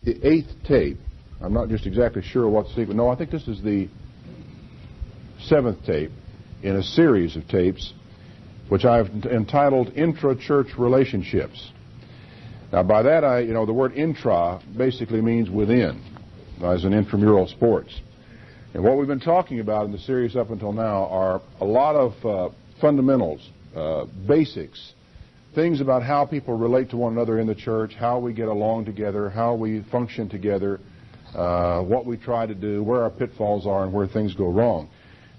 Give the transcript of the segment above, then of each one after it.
the 8th tape. I'm not just exactly sure what the sequence. No, I think this is the 7th tape in a series of tapes which I've entitled Intra-Church Relationships. Now, by that, the word intra basically means within, as in intramural sports. And what we've been talking about in the series up until now are a lot of fundamentals, basics, things about how people relate to one another in the church, how we get along together, how we function together, what we try to do, where our pitfalls are, and where things go wrong.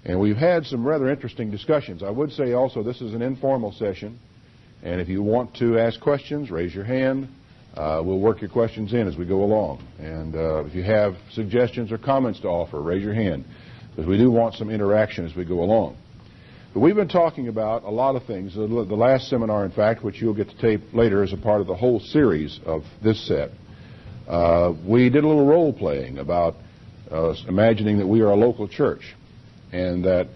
And we've had some rather interesting discussions. I would say also this is an informal session, and if you want to ask questions, raise your hand. We'll work your questions in as we go along. And if you have suggestions or comments to offer, raise your hand, because we do want some interaction as we go along. But we've been talking about a lot of things. The last seminar, in fact, which you'll get to tape later as a part of the whole series of this set, we did a little role-playing about imagining that we are a local church and that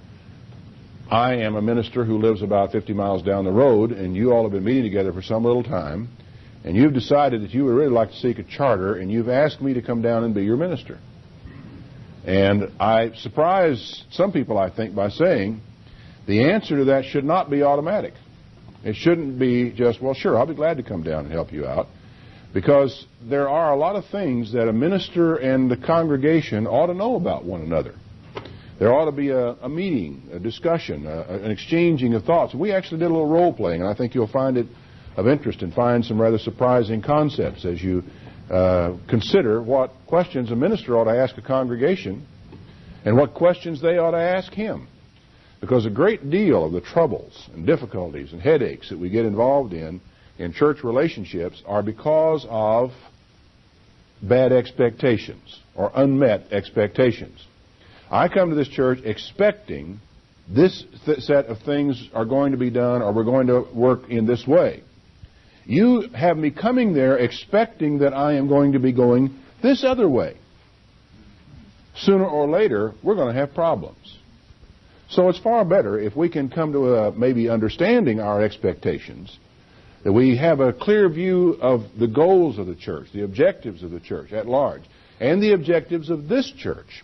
I am a minister who lives about 50 miles down the road, and you all have been meeting together for some little time, and you've decided that you would really like to seek a charter, and you've asked me to come down and be your minister. And I surprised some people, I think, by saying the answer to that should not be automatic. It shouldn't be just, well, sure, I'll be glad to come down and help you out, because there are a lot of things that a minister and the congregation ought to know about one another. There ought to be a meeting, a discussion, an exchanging of thoughts. We actually did a little role-playing, and I think you'll find it of interest and find some rather surprising concepts as you consider what questions a minister ought to ask a congregation and what questions they ought to ask him. Because a great deal of the troubles and difficulties and headaches that we get involved in church relationships are because of bad expectations or unmet expectations. I come to this church expecting this set of things are going to be done, or we're going to work in this way. You have me coming there expecting that I am going to be going this other way. Sooner or later, we're going to have problems. So it's far better if we can come to maybe understanding our expectations, that we have a clear view of the goals of the church, the objectives of the church at large, and the objectives of this church.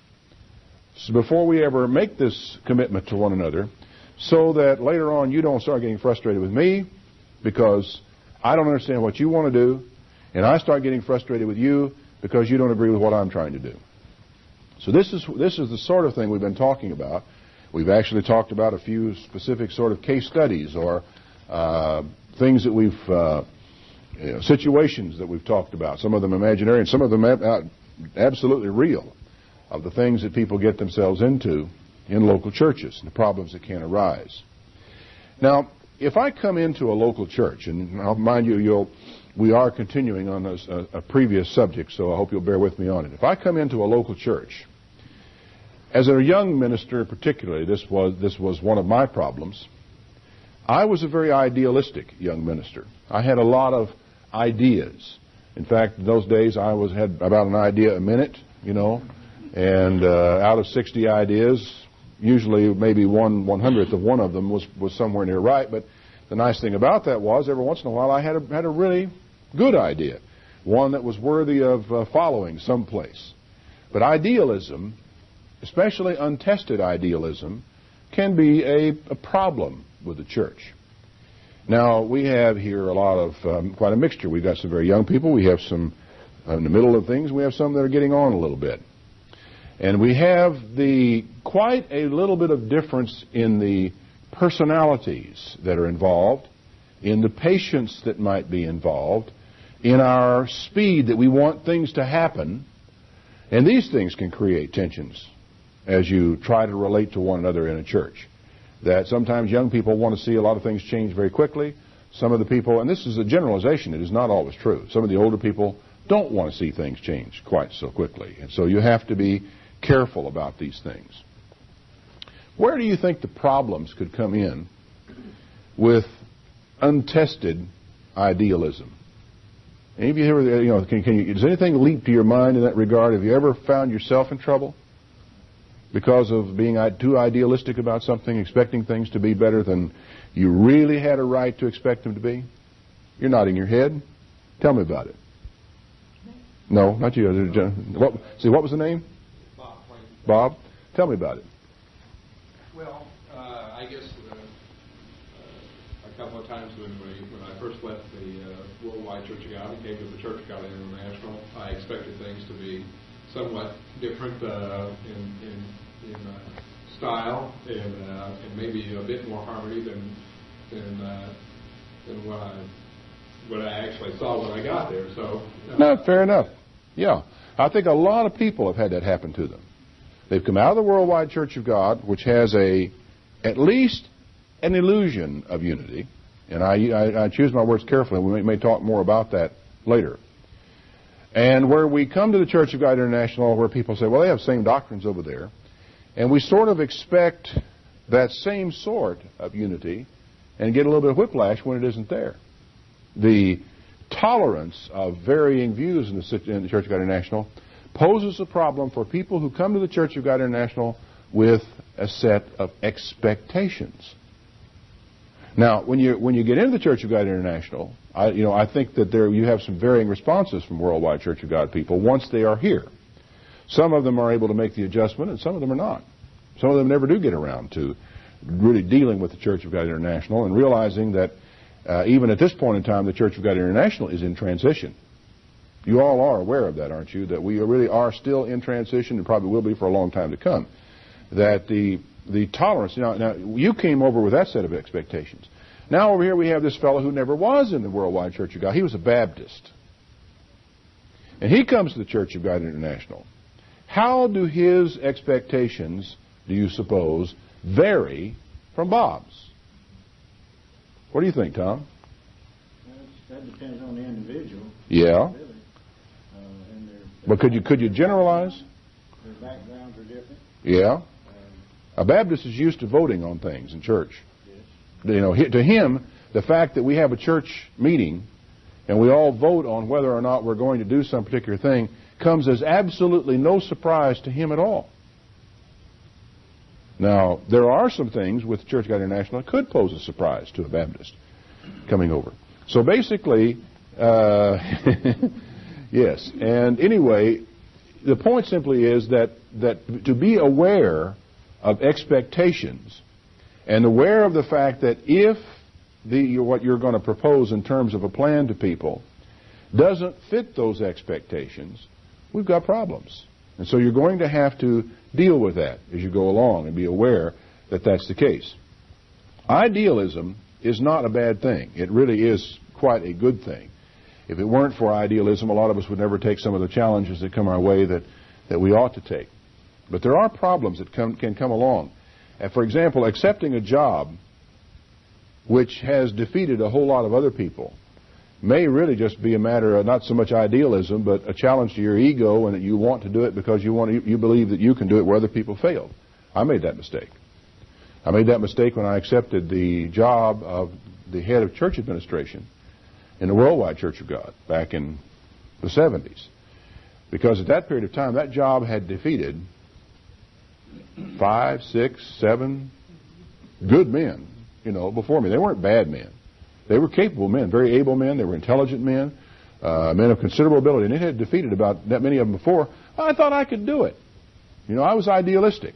So before we ever make this commitment to one another, so that later on you don't start getting frustrated with me because I don't understand what you want to do, and I start getting frustrated with you because you don't agree with what I'm trying to do. So this is the sort of thing we've been talking about. We've actually talked about a few specific sort of case studies or things that we've, situations that we've talked about. Some of them imaginary and some of them absolutely real, of the things that people get themselves into in local churches and the problems that can arise. Now, if I come into a local church, and I'll mind you, we are continuing on a previous subject, so I hope you'll bear with me on it. If I come into a local church, as a young minister particularly, this was one of my problems. I was a very idealistic young minister. I had a lot of ideas. In fact, in those days, I had about an idea a minute, and out of 60 ideas, usually maybe 1/100th of one of them was somewhere near right. But the nice thing about that was every once in a while I had a really good idea, one that was worthy of following someplace. But idealism, especially untested idealism, can be a problem with the church. Now, we have here a lot of quite a mixture. We've got some very young people. We have some in the middle of things. We have some that are getting on a little bit. And we have quite a little bit of difference in the personalities that are involved, in the patience that might be involved, in our speed that we want things to happen. And these things can create tensions as you try to relate to one another in a church. That sometimes young people want to see a lot of things change very quickly. Some of the people, and this is a generalization, it is not always true. Some of the older people don't want to see things change quite so quickly. And so you have to be careful about these things. Where do you think the problems could come in with untested idealism? Any of you ever, does anything leap to your mind in that regard? Have you ever found yourself in trouble because of being too idealistic about something, expecting things to be better than you really had a right to expect them to be? You're nodding your head. Tell me about it. No, not you. What was the name? Bob. Bob? Tell me about it. Well, I guess a couple of times when I first left the Worldwide Church of God and came to the Church of God International, I expected things to be somewhat different in style and maybe a bit more harmony than what I actually saw when I got there. So no, fair enough. Yeah, I think a lot of people have had that happen to them. They've come out of the Worldwide Church of God, which has at least an illusion of unity, and I choose my words carefully. We may talk more about that later. And where we come to the Church of God International, where people say, well, they have the same doctrines over there, and we sort of expect that same sort of unity and get a little bit of whiplash when it isn't there. The tolerance of varying views in the Church of God International poses a problem for people who come to the Church of God International with a set of expectations. Now, when you get into the Church of God International, I think that you have some varying responses from Worldwide Church of God people once they are here. Some of them are able to make the adjustment, and some of them are not. Some of them never do get around to really dealing with the Church of God International and realizing that even at this point in time, the Church of God International is in transition. You all are aware of that, aren't you? That we really are still in transition and probably will be for a long time to come. That the tolerance, now you came over with that set of expectations. Now over here we have this fellow who never was in the Worldwide Church of God. He was a Baptist. And he comes to the Church of God International. How do his expectations, do you suppose, vary from Bob's? What do you think, Tom? That depends on the individual. Yeah. Really. But could you generalize? Their backgrounds are different. Yeah. A Baptist is used to voting on things in church. Yes. To him, the fact that we have a church meeting and we all vote on whether or not we're going to do some particular thing comes as absolutely no surprise to him at all. Now, there are some things with the Church of God International that could pose a surprise to a Baptist coming over. So basically, yes. And anyway, the point simply is that to be aware of expectations and aware of the fact that if what you're going to propose in terms of a plan to people doesn't fit those expectations, we've got problems. And so you're going to have to deal with that as you go along and be aware that that's the case. Idealism is not a bad thing. It really is quite a good thing. If it weren't for idealism, a lot of us would never take some of the challenges that come our way that we ought to take. But there are problems that can come along. And for example, accepting a job which has defeated a whole lot of other people may really just be a matter of not so much idealism, but a challenge to your ego, and that you want to do it because you believe that you can do it where other people failed. I made that mistake. I made that mistake when I accepted the job of the head of church administration in the Worldwide Church of God back in the 70s. Because at that period of time, that job had defeated 5, 6, 7 good men, before me. They weren't bad men. They were capable men, very able men. They were intelligent men, men of considerable ability. And it had defeated about that many of them before. I thought I could do it. I was idealistic.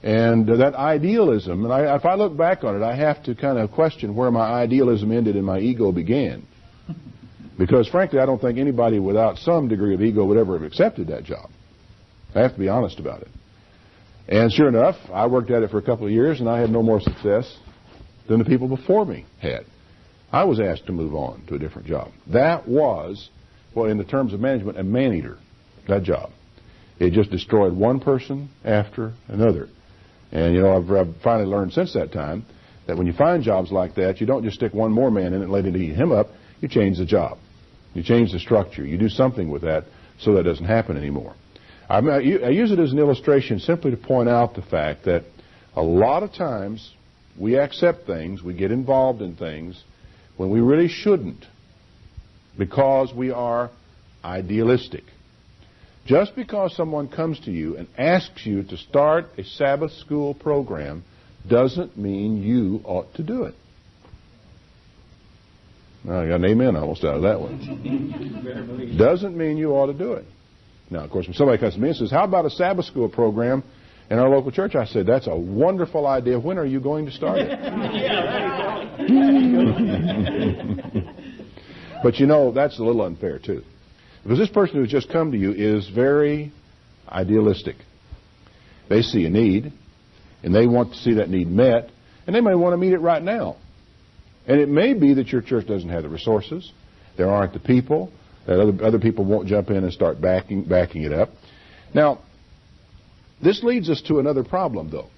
And that idealism, and if I look back on it, I have to kind of question where my idealism ended and my ego began. Because frankly, I don't think anybody without some degree of ego would ever have accepted that job. I have to be honest about it. And sure enough, I worked at it for a couple of years, and I had no more success than the people before me had. I was asked to move on to a different job. That was, in the terms of management, a man-eater, that job. It just destroyed one person after another. And, I've finally learned since that time that when you find jobs like that, you don't just stick one more man in it and let him eat him up. You change the job. You change the structure. You do something with that so that doesn't happen anymore. I use it as an illustration simply to point out the fact that a lot of times we accept things, we get involved in things when we really shouldn't, because we are idealistic. Just because someone comes to you and asks you to start a Sabbath school program doesn't mean you ought to do it. I got an amen almost out of that one. Doesn't mean you ought to do it. Now, of course, when somebody comes to me and says, how about a Sabbath school program in our local church? I said, that's a wonderful idea. When are you going to start it? But you know, that's a little unfair, too. Because this person who's just come to you is very idealistic. They see a need, and they want to see that need met, and they may want to meet it right now. And it may be that your church doesn't have the resources, there aren't the people, that other people won't jump in and start backing it up. Now, this leads us to another problem, though.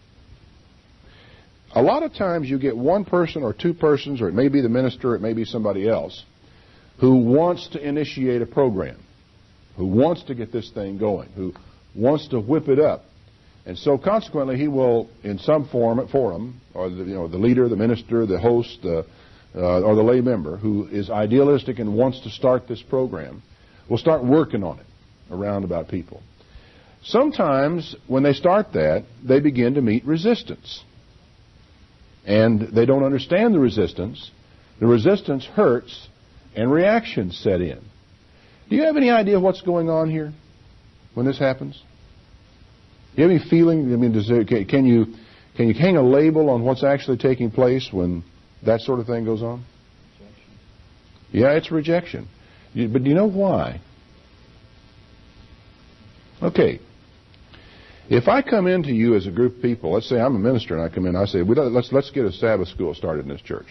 A lot of times you get one person or two persons, or it may be the minister, it may be somebody else, who wants to initiate a program, who wants to get this thing going, who wants to whip it up. And so consequently he will, in some forum, or the leader, the minister, the host, or the lay member who is idealistic and wants to start this program, will start working on it around about people. Sometimes when they start that, they begin to meet resistance. And they don't understand the resistance. The resistance hurts, and reactions set in. Do you have any idea what's going on here when this happens? Do you have any feeling? I mean, can you hang a label on what's actually taking place when that sort of thing goes on? Rejection. Yeah, it's rejection. But do you know why? Okay. If I come into you as a group of people, let's say I'm a minister and I come in, I say, let's get a Sabbath school started in this church.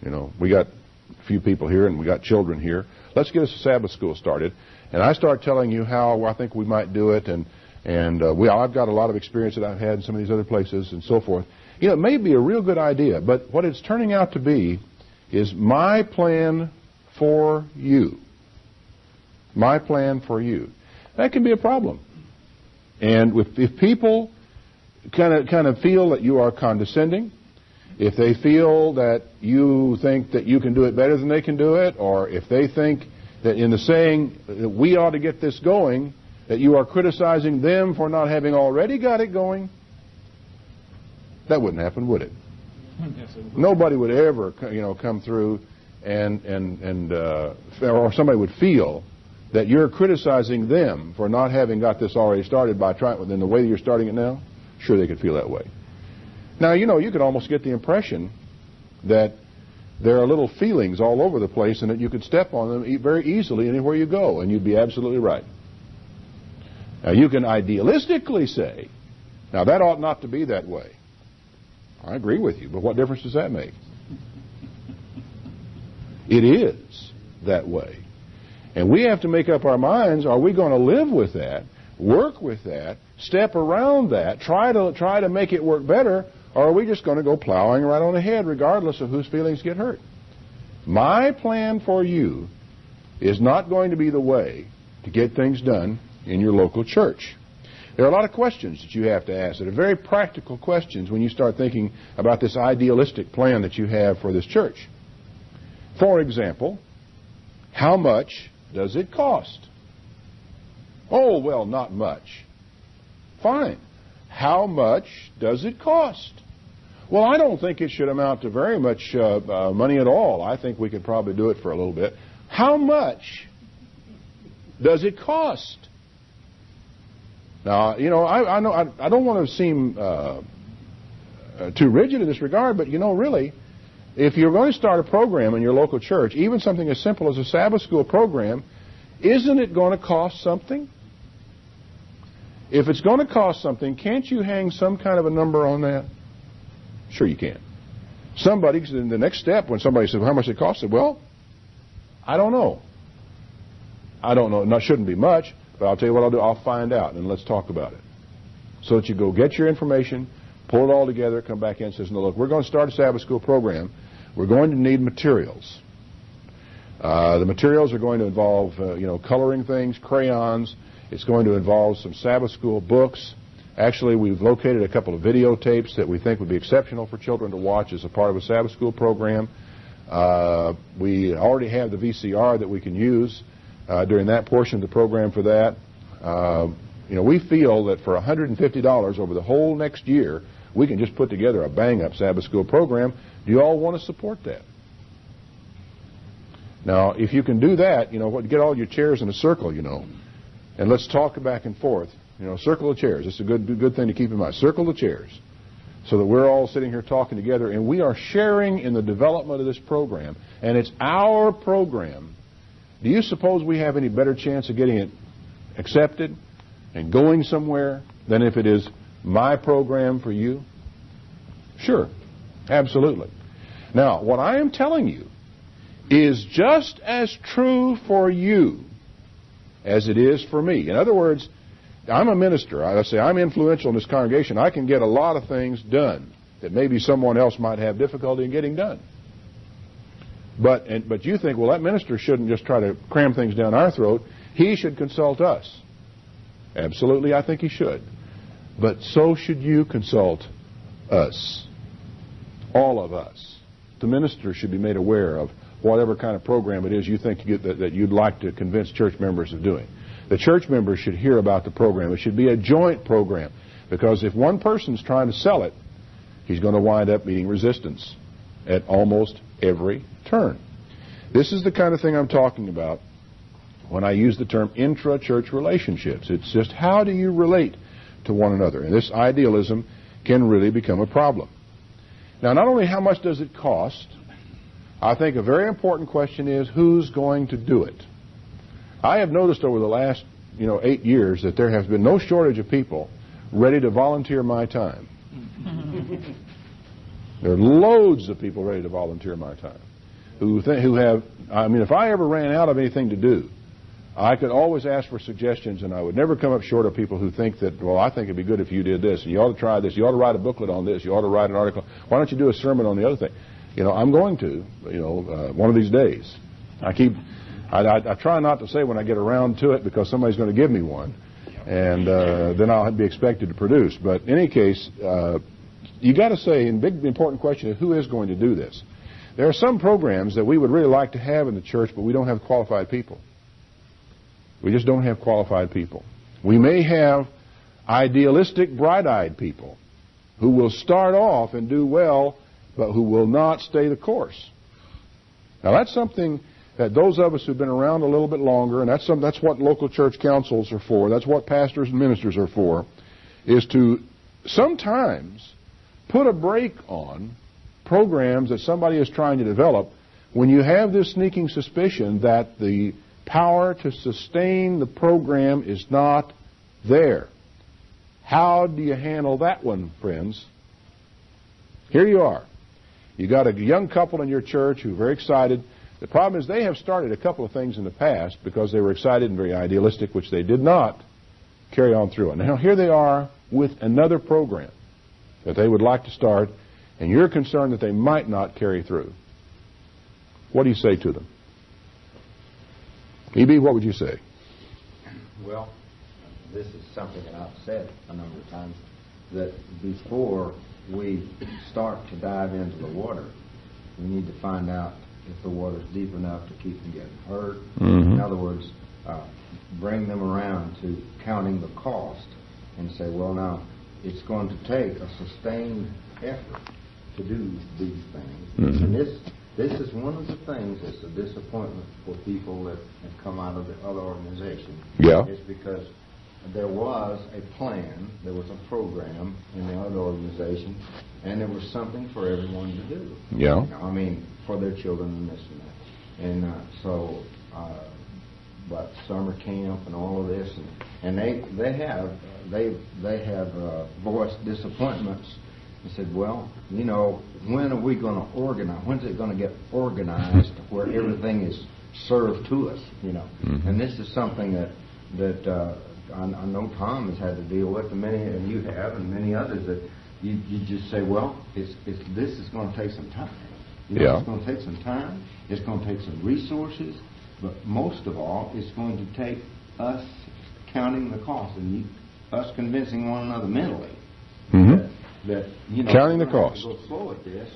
You know, we got a few people here and we got children here. Let's get us a Sabbath school started. And I start telling you how I think we might do it, and I've got a lot of experience that I've had in some of these other places and so forth. You know, it may be a real good idea, but what it's turning out to be is my plan for you. My plan for you. That can be a problem. And if people kind of feel that you are condescending, if they feel that you think that you can do it better than they can do it, or if they think that in the saying that we ought to get this going, that you are criticizing them for not having already got it going, that wouldn't happen, would it? Yes, it would. Nobody would ever, come through or somebody would feel that you're criticizing them for not having got this already started by trying within the way that you're starting it now. Sure, they could feel that way. Now, you could almost get the impression that there are little feelings all over the place and that you could step on them very easily anywhere you go, and you'd be absolutely right. Now, you can idealistically say, now that ought not to be that way. I agree with you, but what difference does that make? It is that way. And we have to make up our minds, are we going to live with that, work with that, step around that, try to make it work better, or are we just going to go plowing right on ahead regardless of whose feelings get hurt? My plan for you is not going to be the way to get things done in your local church. There are a lot of questions that you have to ask that are very practical questions when you start thinking about this idealistic plan that you have for this church. For example, how much does it cost? Oh, well, not much. Fine. How much does it cost? Well, I don't think it should amount to very much money at all. I think we could probably do it for a little bit. How much does it cost? Now, I know I don't want to seem too rigid in this regard, but really, if you're going to start a program in your local church, even something as simple as a Sabbath school program, isn't it going to cost something? If it's going to cost something, can't you hang some kind of a number on that? Sure you can. Somebody, in the next step, when somebody says, how much it costs, say, well, I don't know. I don't know. It shouldn't be much, but I'll tell you what I'll do. I'll find out, and let's talk about it. So that you go get your information, pull it all together, come back in and says, no, look, we're going to start a Sabbath school program. We're going to need materials. The materials are going to involve, coloring things, crayons. It's going to involve some Sabbath school books. Actually, we've located a couple of videotapes that we think would be exceptional for children to watch as a part of a Sabbath school program. We already have the VCR that we can use during that portion of the program for that. We feel that for $150 over the whole next year, we can just put together a bang-up Sabbath school program. Do you all want to support that? Now, if you can do that, get all your chairs in a circle, and let's talk back and forth. Circle the chairs. It's a good thing to keep in mind. Circle the chairs so that we're all sitting here talking together, and we are sharing in the development of this program, and it's our program. Do you suppose we have any better chance of getting it accepted and going somewhere than if it is my program for you? Sure, absolutely. Now, what I am telling you is just as true for you as it is for me. In other words, I'm a minister. I say I'm influential in this congregation. I can get a lot of things done that maybe someone else might have difficulty in getting done. But you think, well, that minister shouldn't just try to cram things down our throat. He should consult us. Absolutely, I think he should. But so should you consult us. All of us. The minister should be made aware of whatever kind of program it is you think that you'd like to convince church members of doing. The church members should hear about the program. It should be a joint program, because if one person's trying to sell it, he's going to wind up meeting resistance at almost every turn. This is the kind of thing I'm talking about when I use the term intra-church relationships. It's just how do you relate to one another? And this idealism can really become a problem. Now, not only how much does it cost, I think a very important question is who's going to do it. I have noticed over the last 8 years that there has been no shortage of people ready to volunteer my time. There are loads of people ready to volunteer my time who have, if I ever ran out of anything to do, I could always ask for suggestions, and I would never come up short of people who think that, well, I think it'd be good if you did this, and you ought to try this, you ought to write a booklet on this, you ought to write an article. Why don't you do a sermon on the other thing? I'm going to, one of these days. I try not to say when I get around to it, because somebody's going to give me one, and then I'll be expected to produce. But in any case, you got to say, and big important question is who is going to do this? There are some programs that we would really like to have in the church, but we don't have qualified people. We just don't have qualified people. We may have idealistic, bright-eyed people who will start off and do well, but who will not stay the course. Now, that's something that those of us who've been around a little bit longer, and that's what local church councils are for, that's what pastors and ministers are for, is to sometimes put a brake on programs that somebody is trying to develop when you have this sneaking suspicion that the power to sustain the program is not there. How do you handle that one, friends? Here you are. You got a young couple in your church who are very excited. The problem is they have started a couple of things in the past because they were excited and very idealistic, which they did not carry on through. And now here they are with another program that they would like to start, and you're concerned that they might not carry through. What do you say to them? E.B., what would you say? Well, this is something that I've said a number of times, that before we start to dive into the water, we need to find out if the water's deep enough to keep them getting hurt. Mm-hmm. In other words, bring them around to counting the cost and say, well, now, it's going to take a sustained effort to do these things. Mm-hmm. And this is one of the things that's a disappointment for people that have come out of the other organization. Yeah. It's because there was a plan, there was a program in the other organization, and there was something for everyone to do. Yeah. For their children and this and that. And but summer camp and all of this, and they have voiced disappointments and said, well, when are we going to organize? When's it going to get organized where everything is served to us? Mm-hmm. And this is something that I know Tom has had to deal with, and many of you have, and many others, that you just say, well, this is going to take some time. Yeah. It's going to take some time. It's going to take some resources. But most of all, it's going to take us counting the cost and us convincing one another mentally that counting the cost. Go slow at this,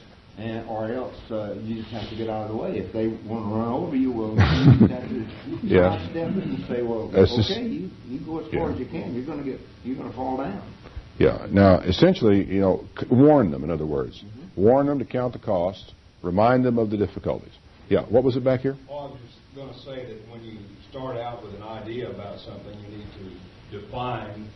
or else you just have to get out of the way. If they want to run over you, well, you have to step in and say, well, you go as far as you can. You're going to fall down. Yeah. Now, essentially, warn them. In other words, warn them to count the cost. Remind them of the difficulties. Yeah, what was it back here? Well, I was just going to say that when you start out with an idea about something, you need to define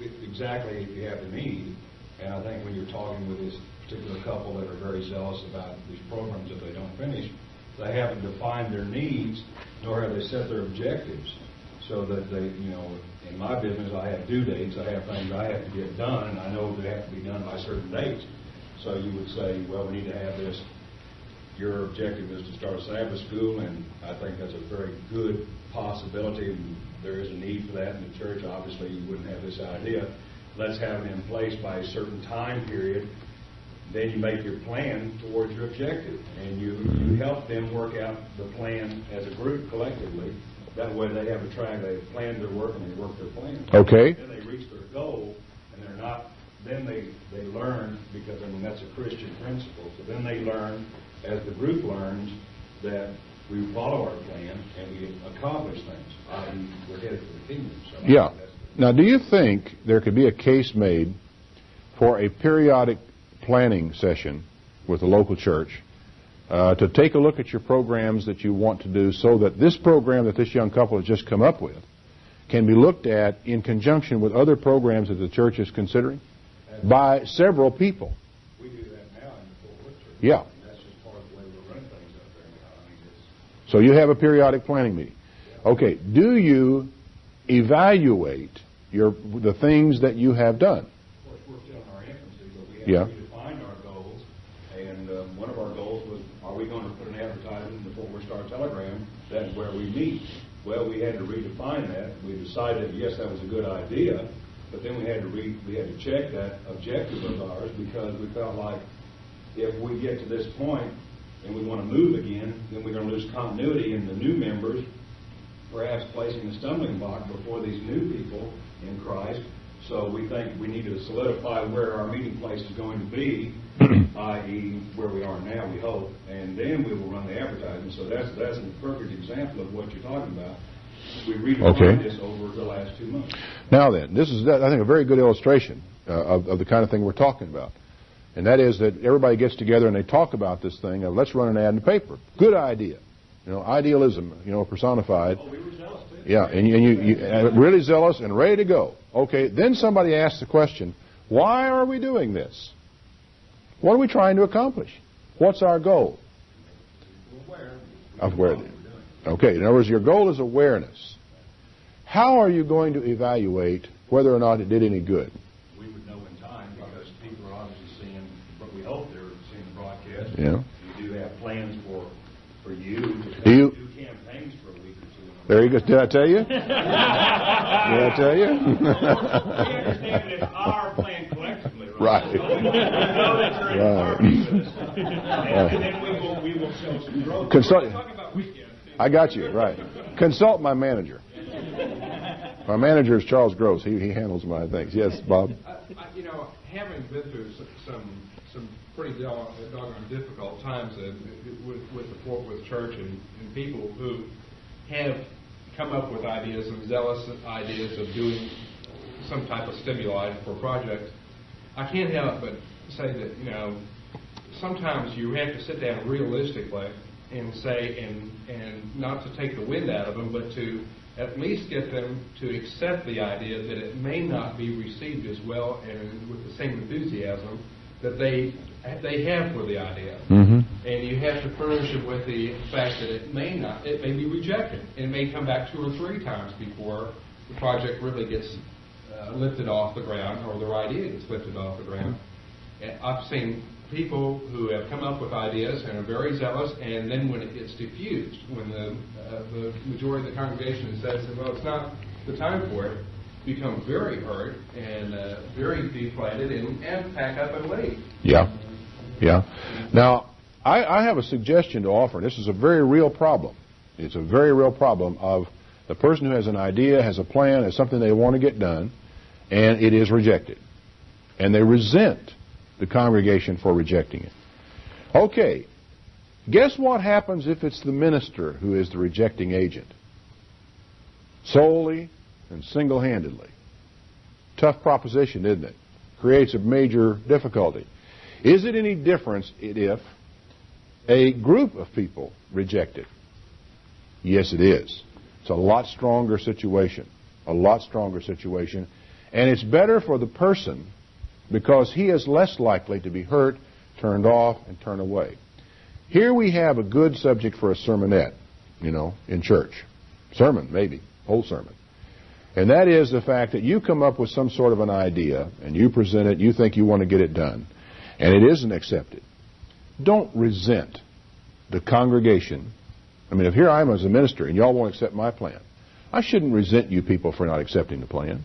exactly if you have the need. And I think when you're talking with this particular couple that are very zealous about these programs that they don't finish, they haven't defined their needs, nor have they set their objectives. So that they, in my business, I have due dates, I have things I have to get done, and I know they have to be done by certain dates. So you would say, well, we need to have this. Your objective is to start a Sabbath school, and I think that's a very good possibility. And there is a need for that in the church. Obviously, you wouldn't have this idea. Let's have it in place by a certain time period. Then you make your plan towards your objective, and you help them work out the plan as a group collectively. That way they have a track, they plan their work, and they work their plan. Okay. Then they reach their goal, and they're not, then they learn, because, that's a Christian principle. So then they learn, as the group learns, that we follow our plan and we accomplish things, i.e. we're headed for the kingdom. So Yeah. Now, do you think there could be a case made for a periodic planning session with the local church to take a look at your programs that you want to do, so that this program that this young couple has just come up with can be looked at in conjunction with other programs that the church is considering by several people? We do that now in the Fort Worth Church. Yeah. That's just part of the way we're running things up there now. So you have a periodic planning meeting. Okay. Do you evaluate the things that you have done? Of course, we're still in our infancy, but we have Yeah. redefined our goals. And one of our goals was, are we going to put an advertisement in the Fort Worth Star-Telegram that's where we meet? Well, we had to redefine that. We decided, yes, that was a good idea, but then we had to check that objective of ours, because we felt like if we get to this point and we want to move again, then we're going to lose continuity in the new members, perhaps placing a stumbling block before these new people in Christ. So we think we need to solidify where our meeting place is going to be, i.e. where we are now, we hope, and then we will run the advertising. So that's a perfect example of what you're talking about. We redefined this over the last 2 months. Now then, this is, I think, a very good illustration of the kind of thing we're talking about. And that is that everybody gets together and they talk about this thing of, let's run an ad in the paper. Good idea. Idealism, personified. Oh, we were zealous too. Yeah, and you really zealous and ready to go. Okay, then somebody asks the question, why are we doing this? What are we trying to accomplish? What's our goal? Awareness. Okay, in other words, your goal is awareness. How are you going to evaluate whether or not it did any good? We would know in time, because people are obviously seeing, but we hope they're seeing the broadcast. Yeah. We do have plans for you to Do campaigns for a week or two. There you go. Did I tell you? Did I tell you? We understand that it's our plan collectively, right? Right. So we know that you're in harmony with us. And then we will show some growth. Consult. Talk about weekends. I got you, right. Consult my manager. My manager is Charles Gross. He handles my things. Yes, Bob? Having been through some pretty doggone difficult times with the Fort Worth Church and people who have come up with ideas, some zealous ideas of doing some type of stimuli for projects, I can't help but say that, sometimes you have to sit down realistically and say, and not to take the wind out of them, but to at least get them to accept the idea that it may not be received as well and with the same enthusiasm that they have for the idea. Mm-hmm. And you have to furnish it with the fact that it may be rejected. It may come back 2 or 3 times before the project really gets lifted off the ground, or their idea gets lifted off the ground. And I've seen people who have come up with ideas and are very zealous, and then when it gets diffused, when the majority of the congregation says, well, it's not the time for it, become very hurt and very deflated and pack up and leave. Yeah. Now, I have a suggestion to offer. This is a very real problem. It's a very real problem of the person who has an idea, has a plan, has something they want to get done, and it is rejected. And they resent the congregation for rejecting it. Okay, guess what happens if it's the minister who is the rejecting agent? Solely and single-handedly. Tough proposition, isn't it? Creates a major difficulty. Is it any difference if a group of people reject it? Yes, it is. It's a lot stronger situation. A lot stronger situation. And it's better for the person because he is less likely to be hurt, turned off, and turned away. Here we have a good subject for a sermonette, in church. Sermon, maybe. Whole sermon. And that is the fact that you come up with some sort of an idea, and you present it, you think you want to get it done, and it isn't accepted. Don't resent the congregation. I mean, if here I am as a minister, and y'all won't accept my plan, I shouldn't resent you people for not accepting the plan.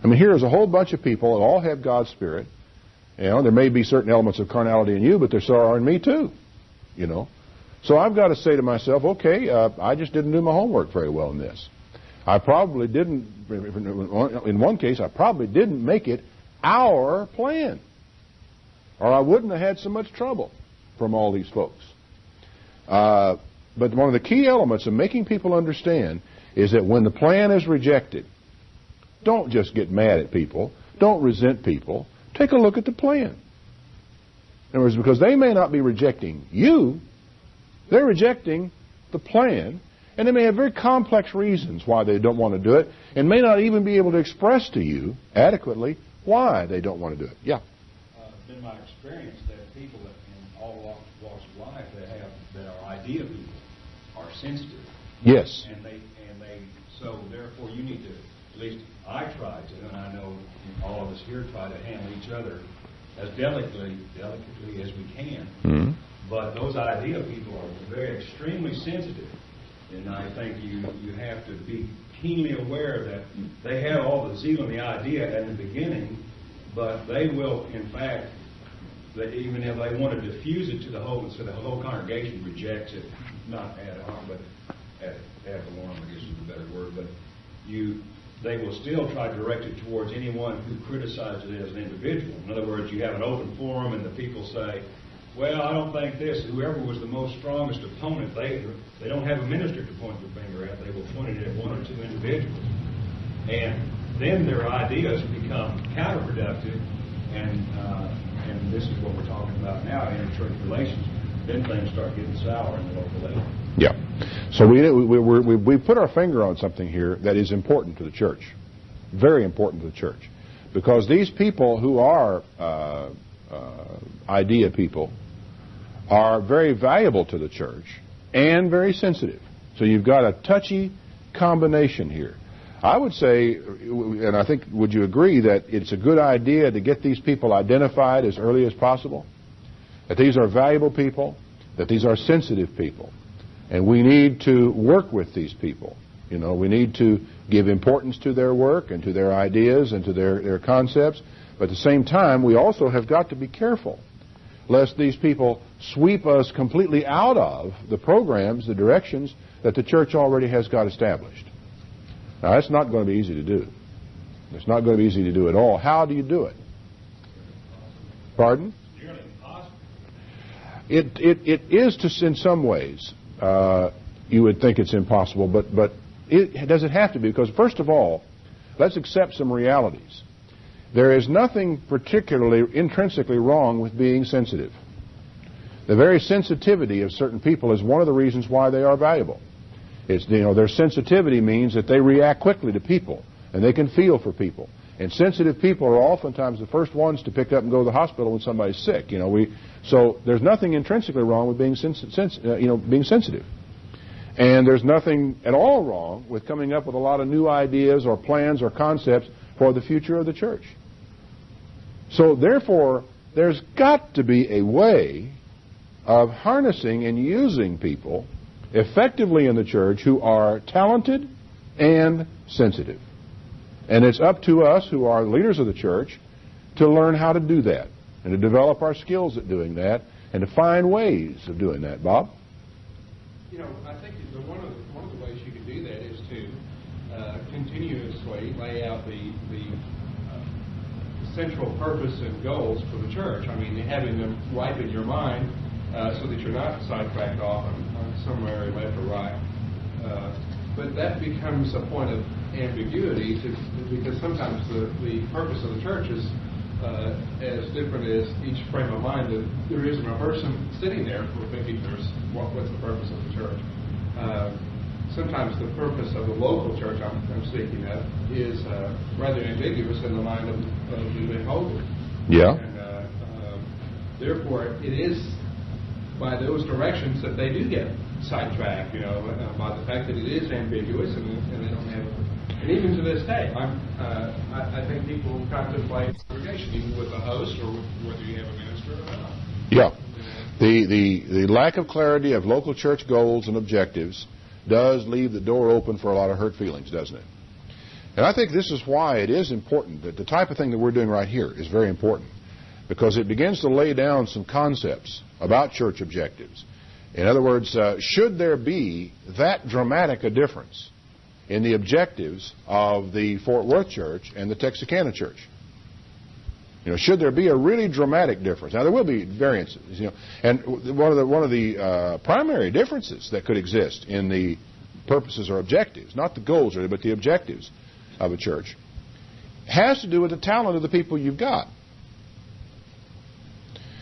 I mean, here's a whole bunch of people that all have God's Spirit. There may be certain elements of carnality in you, but there so are in me too. So I've got to say to myself, okay, I just didn't do my homework very well in this. I probably didn't, in one case, I probably didn't make it our plan. Or I wouldn't have had so much trouble from all these folks. But one of the key elements of making people understand is that when the plan is rejected, don't just get mad at people. Don't resent people. Take a look at the plan. In other words, because they may not be rejecting you, they're rejecting the plan, and they may have very complex reasons why they don't want to do it, and may not even be able to express to you adequately why they don't want to do it. Yeah? It's been my experience that people in all walks of life that are idea people are sensitive. Yes. And so therefore you need to, at least I try to, and I know all of us here try to handle each other as delicately as we can. Mm-hmm. But those idea people are very extremely sensitive. And I think you have to be keenly aware that they have all the zeal and the idea at the beginning, but they will, in fact, even if they want to diffuse it to the whole, so the whole congregation rejects it, not ad hoc, but ad valorem, I guess is a better word, but they will still try to direct it towards anyone who criticizes it as an individual. In other words, you have an open forum and the people say, well, I don't think this. Whoever was the most strongest opponent, they don't have a minister to point their finger at. They will point it at one or two individuals. And then their ideas become counterproductive, and this is what we're talking about now, inter-church relations. Then things start getting sour in the local level. Yeah. So we put our finger on something here that is important to the church. Very important to the church. Because these people who are idea people are very valuable to the church and very sensitive. So you've got a touchy combination here. I would say, and I think, would you agree that it's a good idea to get these people identified as early as possible? That these are valuable people, that these are sensitive people. And we need to work with these people. We need to give importance to their work and to their ideas and to their concepts. But at the same time, we also have got to be careful lest these people sweep us completely out of the programs, the directions that the church already has got established. Now, that's not going to be easy to do. It's not going to be easy to do at all. How do you do it? Pardon? It's nearly impossible. It is in some ways. You would think it's impossible, but does it have to be? Because first of all, let's accept some realities. There is nothing particularly intrinsically wrong with being sensitive. The very sensitivity of certain people is one of the reasons why they are valuable. It's, their sensitivity means that they react quickly to people, and they can feel for people. And sensitive people are oftentimes the first ones to pick up and go to the hospital when somebody's sick. So there's nothing intrinsically wrong with being being sensitive. And there's nothing at all wrong with coming up with a lot of new ideas or plans or concepts for the future of the church. So therefore, there's got to be a way of harnessing and using people effectively in the church who are talented and sensitive. And it's up to us who are leaders of the church to learn how to do that and to develop our skills at doing that and to find ways of doing that. Bob? I think one of the ways you can do that is to continuously lay out the central purpose and goals for the church. I mean, having them right in your mind so that you're not sidetracked off on somewhere left or right. But that becomes a point of ambiguity because sometimes the purpose of the church is as different as each frame of mind, that there isn't a person sitting there who thinking what's the purpose of the church. Sometimes the purpose of the local church I'm speaking of is rather ambiguous in the mind of the beholder. Yeah. And therefore, it is by those directions that they do get sidetracked, by the fact that it is ambiguous and they don't have. And even to this day, I think people contemplate congregation, even with a host or whether you have a minister or not. Yeah. The lack of clarity of local church goals and objectives does leave the door open for a lot of hurt feelings, doesn't it? And I think this is why it is important that the type of thing that we're doing right here is very important, because it begins to lay down some concepts about church objectives. In other words, should there be that dramatic a difference in the objectives of the Fort Worth Church and the Texarkana Church? Should there be a really dramatic difference? Now, there will be variances, and one of the primary differences that could exist in the purposes or objectives, not the goals really, but the objectives of a church, has to do with the talent of the people you've got.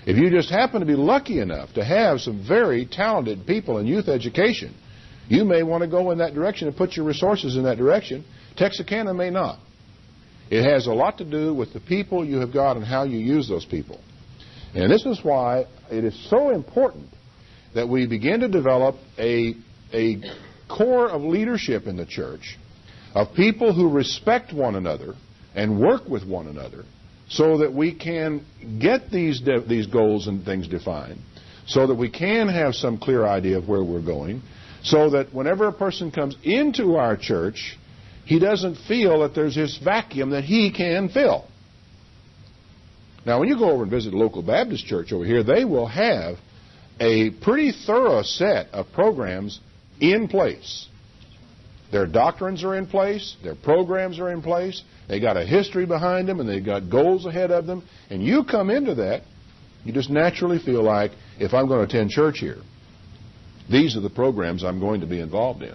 If you just happen to be lucky enough to have some very talented people in youth education, you may want to go in that direction and put your resources in that direction. Texarkana may not. It has a lot to do with the people you have got and how you use those people. And this is why it is so important that we begin to develop a core of leadership in the church of people who respect one another and work with one another so that we can get these goals and things defined, so that we can have some clear idea of where we're going, so that whenever a person comes into our church, he doesn't feel that there's this vacuum that he can fill. Now, when you go over and visit a local Baptist church over here, they will have a pretty thorough set of programs in place. Their doctrines are in place, their programs are in place, they got a history behind them, and they've got goals ahead of them. And you come into that, you just naturally feel like, if I'm going to attend church here, these are the programs I'm going to be involved in.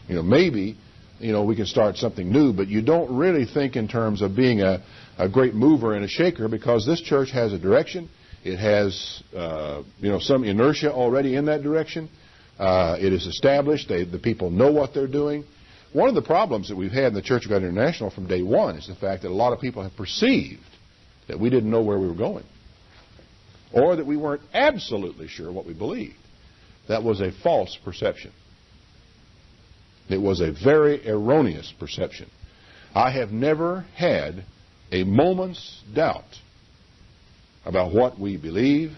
Maybe we can start something new, but you don't really think in terms of being a great mover and a shaker, because this church has a direction. It has, some inertia already in that direction. It is established. The people know what they're doing. One of the problems that we've had in the Church of God International from day one is the fact that a lot of people have perceived that we didn't know where we were going, or that we weren't absolutely sure what we believed. That was a false perception. It was a very erroneous perception. I have never had a moment's doubt about what we believe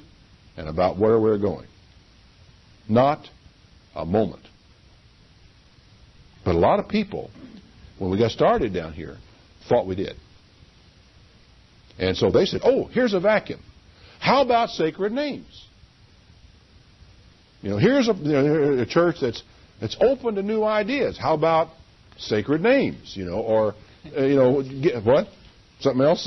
and about where we're going. Not a moment. But a lot of people, when we got started down here, thought we did. And so they said, here's a vacuum. How about sacred names? Here's a church that's open to new ideas. How about sacred names? What? Something else?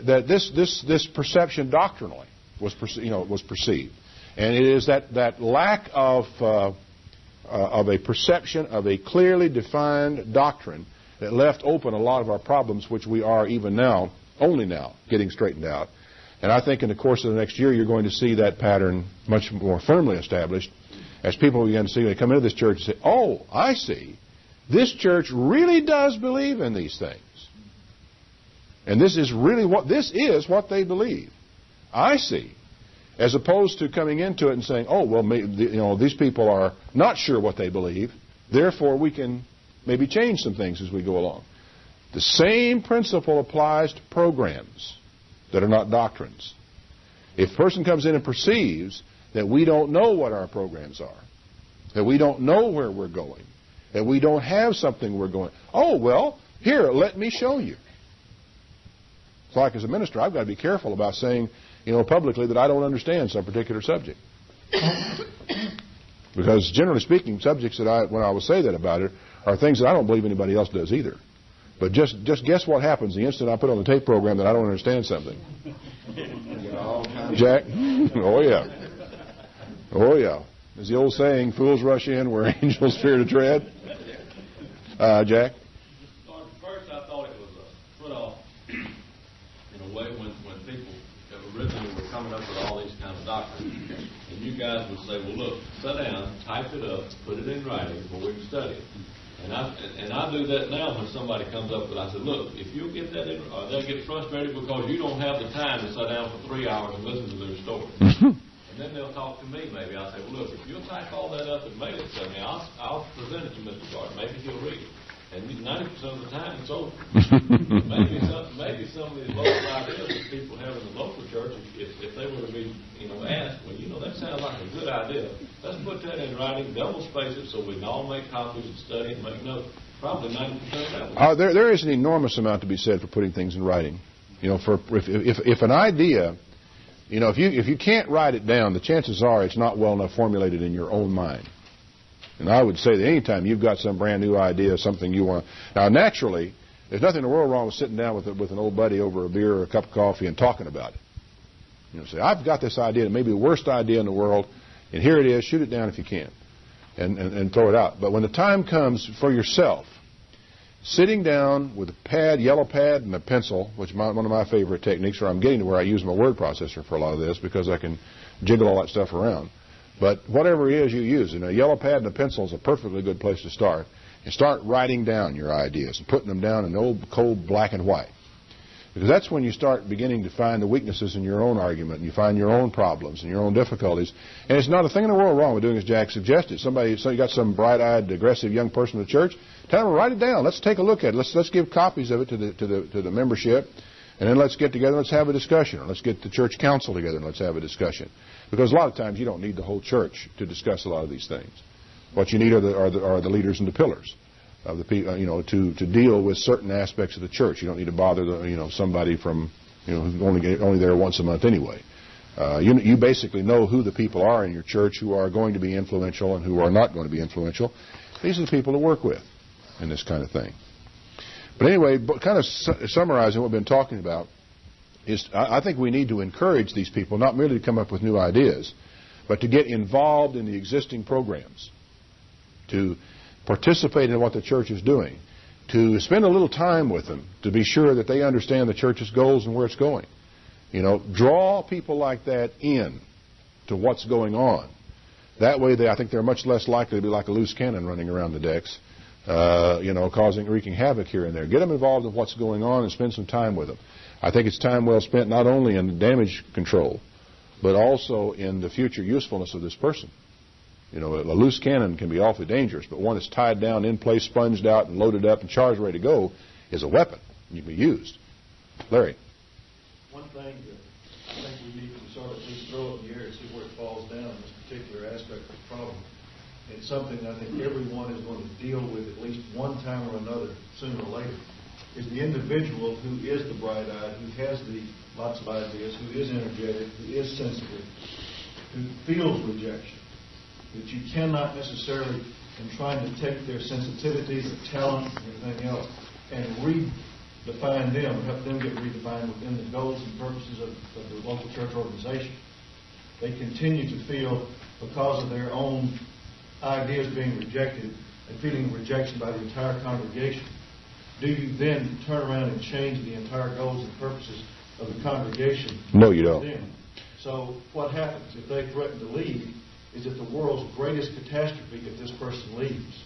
That this perception doctrinally was perceived, and it is that lack of a perception of a clearly defined doctrine that left open a lot of our problems, which we are even now, only now, getting straightened out. And I think in the course of the next year, you're going to see that pattern much more firmly established as people begin to see, they come into this church and say, I see. This church really does believe in these things. And this is what they believe. I see. As opposed to coming into it and saying, these people are not sure what they believe, therefore we can maybe change some things as we go along. The same principle applies to programs that are not doctrines. If a person comes in and perceives that we don't know what our programs are, that we don't know where we're going, that we don't have something we're going, here, let me show you. It's like as a minister, I've got to be careful about saying, publicly that I don't understand some particular subject. Because generally speaking, subjects that when I will say that about it, are things that I don't believe anybody else does either. But just guess what happens the instant I put on the tape program that I don't understand something. Jack? Oh, yeah. Oh, yeah. There's the old saying, fools rush in where angels fear to tread. Jack? First, I thought it was a put off in a way when coming up with all these kind of doctrines. And you guys would say, well, look, sit down, type it up, put it in writing before we can study it. And I do that now when somebody comes up with, I said, look, if you'll get that in, or they'll get frustrated because you don't have the time to sit down for 3 hours and listen to their story. And then they'll talk to me maybe. I'll say, well, look, if you'll type all that up and mail it to me, I'll present it to Mr. Gardner. Maybe he'll read it. And 90% of the time, it's over. maybe some of these local ideas that people have in the local church, if they were to be, asked, well, that sounds like a good idea. Let's put that in writing, double space it, so we can all make copies and study and make notes. Probably 90% of that. There is an enormous amount to be said for putting things in writing. If an idea, if you can't write it down, the chances are it's not well enough formulated in your own mind. And I would say that any time you've got some brand new idea, something you want. Now, naturally, there's nothing in the world wrong with sitting down with an old buddy over a beer or a cup of coffee and talking about it. Say, I've got this idea, it may be the worst idea in the world, and here it is, shoot it down if you can, and throw it out. But when the time comes for yourself, sitting down with a pad, yellow pad, and a pencil, which is one of my favorite techniques, or I'm getting to where I use my word processor for a lot of this because I can jiggle all that stuff around. But whatever it is you use, a yellow pad and a pencil is a perfectly good place to start. And start writing down your ideas and putting them down in old, cold black and white. Because that's when you start beginning to find the weaknesses in your own argument, and you find your own problems and your own difficulties. And it's not a thing in the world wrong with doing as Jack suggested. So you got some bright-eyed, aggressive young person in the church, tell them to write it down. Let's take a look at it. Let's give copies of it to the membership, and then let's get together and let's have a discussion. Or let's get the church council together and let's have a discussion. Because a lot of times you don't need the whole church to discuss a lot of these things. What you need are the leaders and the pillars of the people, to deal with certain aspects of the church. You don't need to bother somebody from who's only there once a month anyway. You basically know who the people are in your church who are going to be influential and who are not going to be influential. These are the people to work with in this kind of thing. But anyway, kind of summarizing what we've been talking about is I think we need to encourage these people not merely to come up with new ideas, but to get involved in the existing programs, to participate in what the church is doing, to spend a little time with them, to be sure that they understand the church's goals and where it's going. Draw people like that in to what's going on. That way, I think they're much less likely to be like a loose cannon running around the decks, wreaking havoc here and there. Get them involved in what's going on and spend some time with them. I think it's time well spent not only in damage control, but also in the future usefulness of this person. A loose cannon can be awfully dangerous, but one that's tied down, in place, sponged out, and loaded up and charged, ready to go, is a weapon. You can be used. Larry. One thing that I think we need to sort of just throw up in the air and see where it falls down in this particular aspect of the problem. It's something that I think everyone is going to deal with at least one time or another, sooner or later, is the individual who is the bright-eyed, who has lots of ideas, who is energetic, who is sensitive, who feels rejection. That you cannot necessarily, in trying to take their sensitivities, their talent, and everything else, and redefine them, help them get redefined within the goals and purposes of the local church organization. They continue to feel, because of their own ideas being rejected, and feeling rejection by the entire congregation. Do you then turn around and change the entire goals and purposes of the congregation? No, you don't. So what happens if they threaten to leave? Is it the world's greatest catastrophe if this person leaves?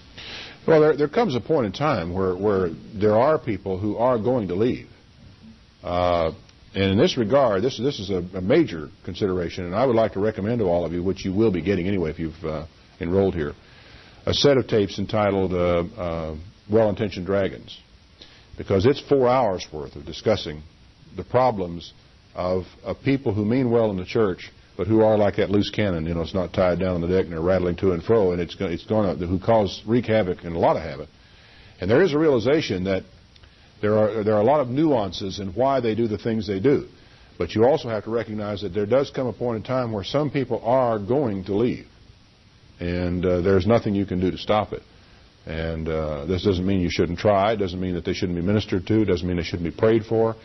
Well, there comes a point in time where there are people who are going to leave. And in this regard, this is a major consideration, and I would like to recommend to all of you, which you will be getting anyway if you've enrolled here, a set of tapes entitled Well-Intentioned Dragons, because it's 4 hours worth of discussing the problems of people who mean well in the church, but who are like that loose cannon. It's not tied down on the deck and they're rattling to and fro, and it's going to wreak havoc and a lot of havoc. And there is a realization that there are a lot of nuances in why they do the things they do. But you also have to recognize that there does come a point in time where some people are going to leave, and there's nothing you can do to stop it. And this doesn't mean you shouldn't try. It doesn't mean that they shouldn't be ministered to. It doesn't mean they shouldn't be prayed for.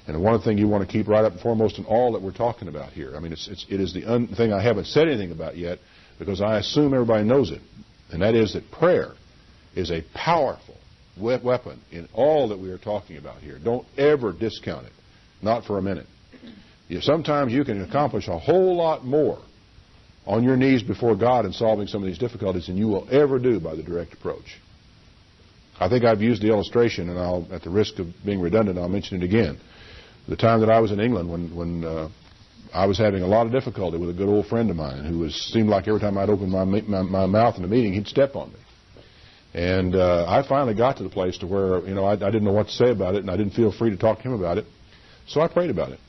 And one thing you want to keep right up and foremost in all that we're talking about here, I mean, it is the thing I haven't said anything about yet, because I assume everybody knows it, and that is that prayer is a powerful weapon in all that we are talking about here. Don't ever discount it, not for a minute. Sometimes you can accomplish a whole lot more on your knees before God in solving some of these difficulties than you will ever do by the direct approach. I think I've used the illustration, and I'll, at the risk of being redundant, I'll mention it again. The time that I was in England when I was having a lot of difficulty with a good old friend of mine who seemed like every time I'd open my mouth in a meeting, he'd step on me. And I finally got to the place to where, I didn't know what to say about it, and I didn't feel free to talk to him about it. So I prayed about it.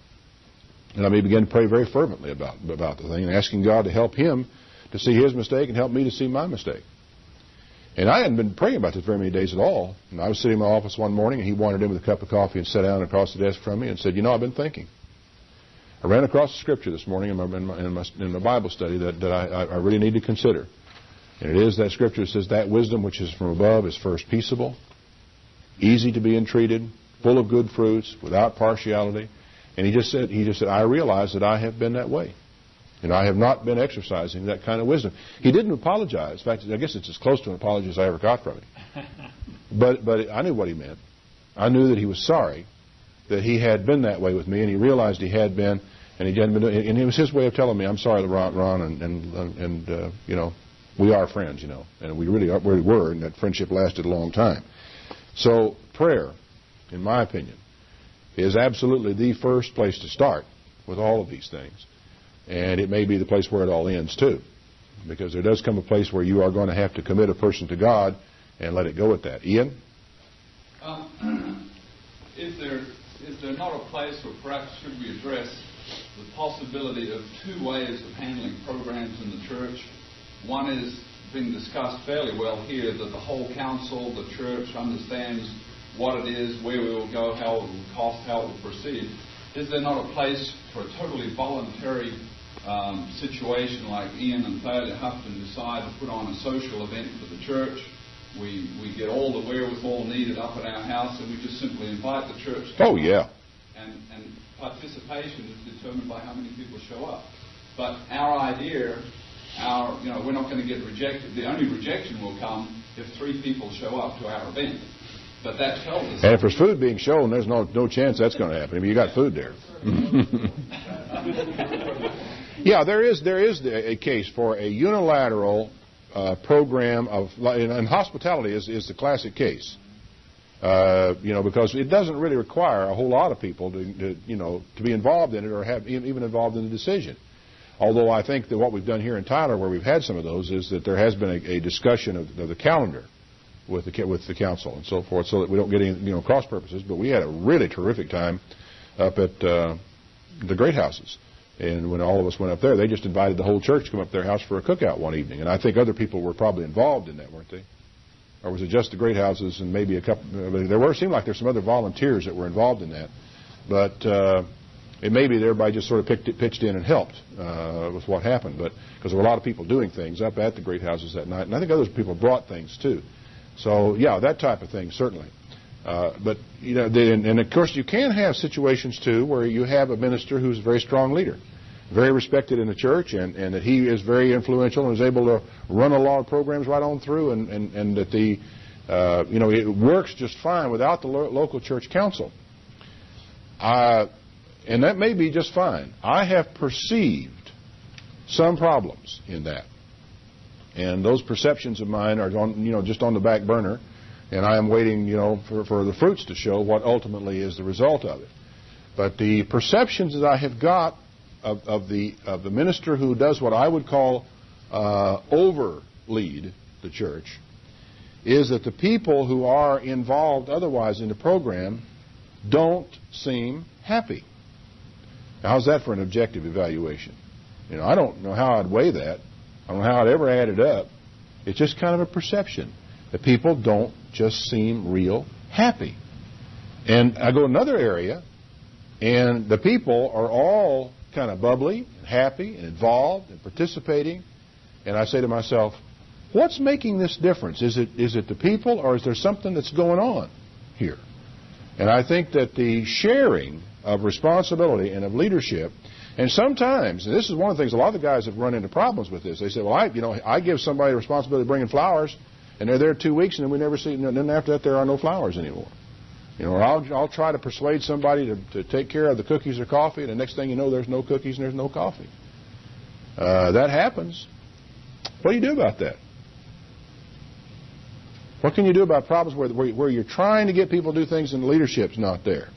And I began to pray very fervently about the thing and asking God to help him to see his mistake and help me to see my mistake. And I hadn't been praying about this very many days at all. And I was sitting in my office one morning, and he wandered in with a cup of coffee and sat down across the desk from me and said, I've been thinking. I ran across the scripture this morning in my Bible study that I really need to consider. And it is that scripture that says, that wisdom which is from above is first peaceable, easy to be entreated, full of good fruits, without partiality. And he just said, I realize that I have been that way. And I have not been exercising that kind of wisdom. He didn't apologize. In fact, I guess it's as close to an apology as I ever got from him. But I knew what he meant. I knew that he was sorry that he had been that way with me, and he realized he had been, and he hadn't been doing, and it was his way of telling me, I'm sorry, Ron, and we are friends, and we really were, and that friendship lasted a long time. So prayer, in my opinion, is absolutely the first place to start with all of these things. And it may be the place where it all ends, too. Because there does come a place where you are going to have to commit a person to God and let it go at that. Ian? Is there not a place where perhaps should we address the possibility of two ways of handling programs in the church? One is being discussed fairly well here, that the whole council, the church, understands what it is, where we will go, how it will cost, how it will proceed. Is there not a place for a totally voluntary situation like Ian and Thalia Houghton decide to put on a social event for the church? We get all the wherewithal needed up at our house, and we just simply invite the church to come. Oh, yeah. And participation is determined by how many people show up. But our idea, we're not going to get rejected. The only rejection will come if 3 people show up to our event. But that tells us. And if there's food being shown, there's no chance that's going to happen. I mean, you got food there. Yeah, there is a case for a unilateral program of, and hospitality is the classic case. Because it doesn't really require a whole lot of people to be involved in it or have even involved in the decision. Although I think that what we've done here in Tyler, where we've had some of those, is that there has been a discussion of the calendar with the council and so forth, so that we don't get any cross purposes. But we had a really terrific time up at the Great Houses. And when all of us went up there, they just invited the whole church to come up to their house for a cookout one evening. And I think other people were probably involved in that, weren't they? Or was it just the Great Houses and maybe a couple? Seemed like there's some other volunteers that were involved in that. But it may be that everybody just sort of pitched in and helped with what happened. But because there were a lot of people doing things up at the Great Houses that night. And I think other people brought things, too. So, yeah, that type of thing, certainly. But, and of course, you can have situations, too, where you have a minister who's a very strong leader, very respected in the church, and that he is very influential and is able to run a lot of programs right on through, and that it works just fine without the local church council. And that may be just fine. I have perceived some problems in that. And those perceptions of mine are just on the back burner, and I am waiting, for the fruits to show what ultimately is the result of it. But the perceptions that I have got of the minister who does what I would call overlead the church is that the people who are involved otherwise in the program don't seem happy. Now, how's that for an objective evaluation? I don't know how I'd weigh that. I don't know how I'd ever add it up. It's just kind of a perception that people don't just seem real happy. And I go another area, and the people are all kind of bubbly and happy and involved and participating. And I say to myself, what's making this difference? Is it the people, or is there something that's going on here? And I think that the sharing of responsibility and of leadership, and sometimes, and this is one of the things, a lot of the guys have run into problems with this. They say, well, I give somebody responsibility of bringing flowers, and they're there 2 weeks, and then we never see, and then after that there are no flowers anymore. You know, or I'll try to persuade somebody to take care of the cookies or coffee, and the next thing you know, there's no cookies and there's no coffee. That happens. What do you do about that? What can you do about problems where you're trying to get people to do things and the leadership's not there?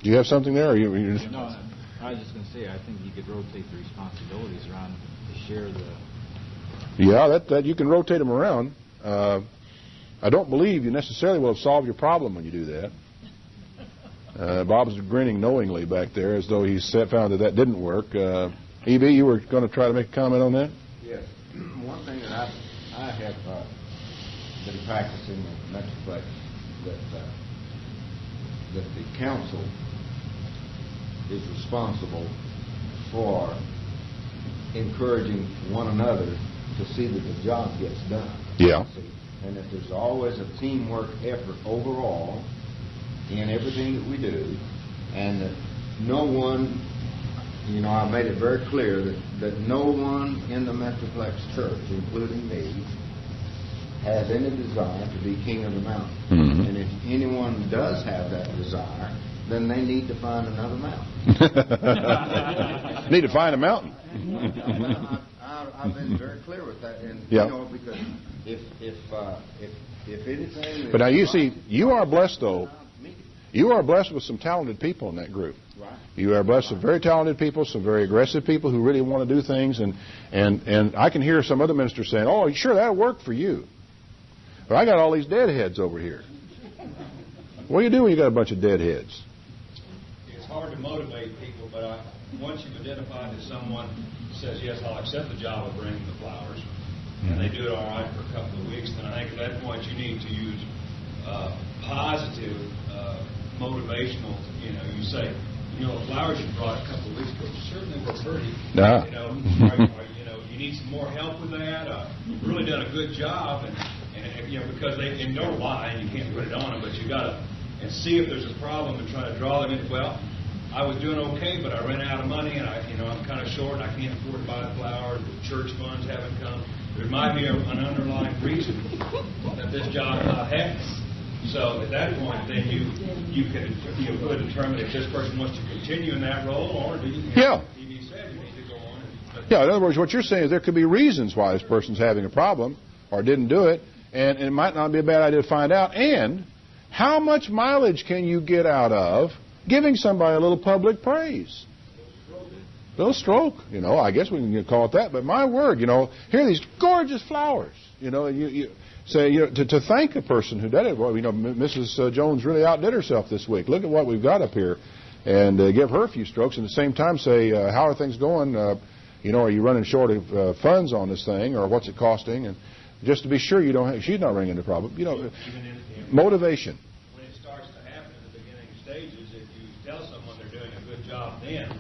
Do you have something there? Or you're just... No, I was just going to say, I think you could rotate the responsibilities around to share the... Yeah, that you can rotate them around. I don't believe you necessarily will have solved your problem when you do that. Bob's grinning knowingly back there as though he's found that didn't work. E.B., you were going to try to make a comment on that? Yes. One thing that I have been practicing in the Metroplex that the council is responsible for encouraging one another to see that the job gets done. Yeah. And that there's always a teamwork effort overall in everything that we do, and that no one, you know, I made it very clear that no one in the Metroplex church, including me, has any desire to be king of the mountain. Mm-hmm. And if anyone does have that desire, then they need to find another mountain. Need to find a mountain. I've been very clear with that, and yeah. You know, because if anything. But now you see, you are blessed though. You are blessed with some talented people in that group. Right. You are blessed with very talented people, some very aggressive people who really want to do things, and I can hear some other ministers saying, "Oh, sure, that'll work for you." But I got all these deadheads over here. What do you do when you got a bunch of deadheads? It's hard to motivate people, but once you've identified that someone says, yes, I'll accept the job of bringing the flowers, and they do it all right for a couple of weeks, then I think at that point you need to use positive, motivational, you say, the flowers you brought a couple of weeks ago certainly were pretty. Nah. You need some more help with that. You've really done a good job, and because they know why, and you can't put it on them, but you got to see if there's a problem and try to draw them in. Well, I was doing okay, but I ran out of money, and I'm kind of short. I can't afford to buy the flowers. The church funds haven't come. There might be an underlying reason that this job not happening. So at that point, then you can determine if this person wants to continue in that role, or do you? Yeah. You said you need to go on. Yeah. In other words, what you're saying is there could be reasons why this person's having a problem or didn't do it, and it might not be a bad idea to find out. And how much mileage can you get out of giving somebody a little public praise? A little stroke, I guess we can call it that. But my word, here are these gorgeous flowers. You say, to thank a person who did it. Well, Mrs. Jones really outdid herself this week. Look at what we've got up here, and give her a few strokes. And at the same time, say, how are things going? Are you running short of funds on this thing, or what's it costing? And just to be sure she's not running into a problem. Motivation. When it starts to happen in the beginning stages, if you tell someone they're doing a good job, then